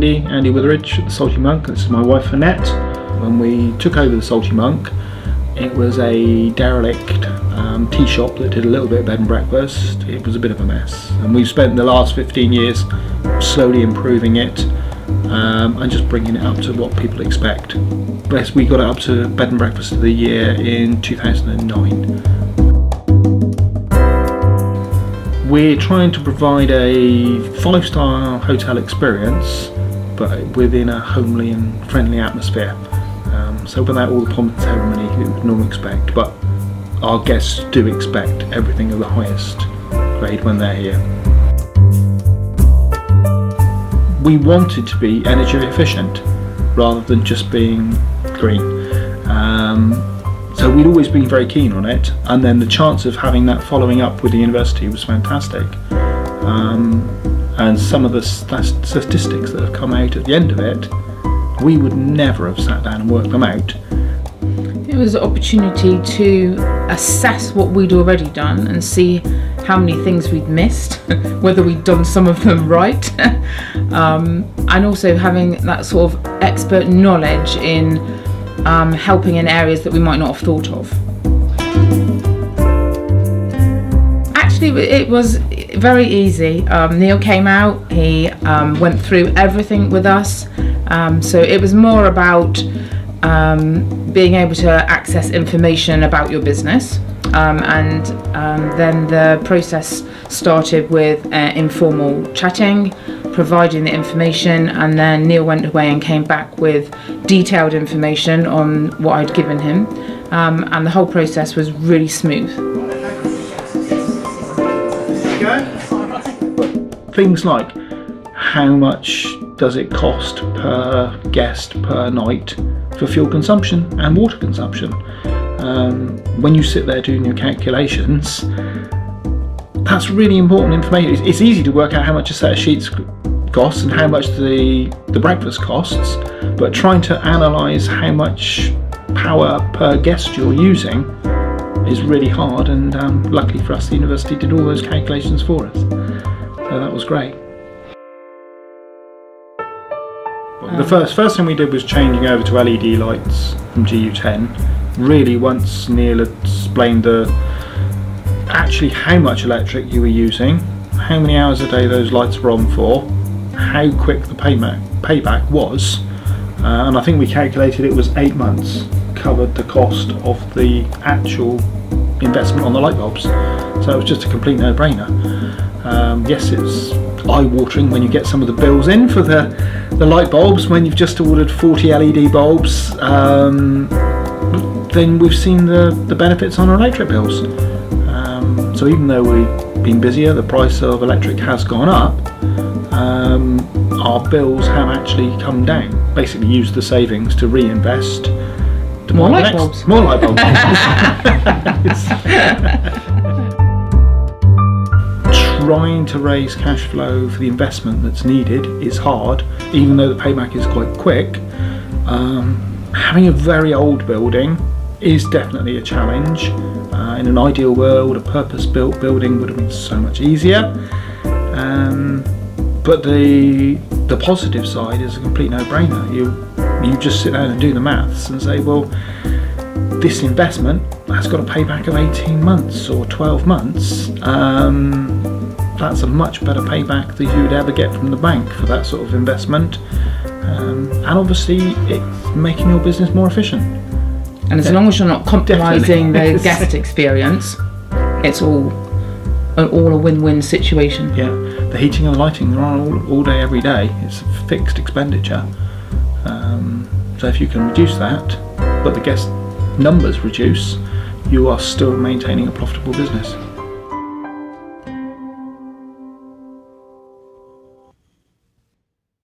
Andy Witheridge at the Salty Monk. This is my wife Annette. When we took over the Salty Monk, it was a derelict tea shop that did a little bit of bed and breakfast. It was a bit of a mess, and we've spent the last 15 years slowly improving it and just bringing it up to what people expect. Yes, we got it up to bed and breakfast of the year in 2009. We're trying to provide a 5-star hotel experience, but within a homely and friendly atmosphere. So without all the pomp and ceremony you would normally expect, but our guests do expect everything of the highest grade when they're here. We wanted to be energy efficient rather than just being green. So we'd always been very keen on it, and then the chance of having that following up with the university was fantastic. And some of the statistics that have come out at the end of it, we would never have sat down and worked them out. It was an opportunity to assess what we'd already done and see how many things we'd missed, whether we'd done some of them right, and also having that sort of expert knowledge in helping in areas that we might not have thought of. Actually, it was very easy. Neil came out, he went through everything with us, so it was more about being able to access information about your business, and then the process started with informal chatting, providing the information, and then Neil went away and came back with detailed information on what I'd given him, and the whole process was really smooth. Things like how much does it cost per guest per night for fuel consumption and water consumption. When you sit there doing your calculations, that's really important information. It's easy to work out how much a set of sheets costs and how much the breakfast costs, but trying to analyse how much power per guest you're using is really hard, and luckily for us the university did all those calculations for us, so that was great. The first thing we did was changing over to LED lights from GU10. Really, once Neil had explained actually how much electric you were using, how many hours a day those lights were on for, how quick the payback was, and I think we calculated it was 8 months covered the cost of the actual investment on the light bulbs. So it was just a complete no-brainer. Yes, it's eye-watering when you get some of the bills in for the light bulbs when you've just ordered 40 LED bulbs. Then we've seen the benefits on our electric bills. So even though we've been busier, the price of electric has gone up, our bills have actually come down. Basically used the savings to reinvest to more light bulbs. More light bulbs. Trying to raise cash flow for the investment that's needed is hard, even though the payback is quite quick. Having a very old building is definitely a challenge. In an ideal world, a purpose-built building would have been so much easier. But the positive side is a complete no-brainer. You just sit down and do the maths and say, well, this investment has got a payback of 18 months or 12 months. That's a much better payback than you would ever get from the bank for that sort of investment. And obviously it's making your business more efficient. And as long as you're not compromising the guest experience, it's all a win-win situation. Yeah, the heating and the lighting, they're on all day, every day. It's a fixed expenditure. So if you can reduce that, but the guest numbers reduce, you are still maintaining a profitable business.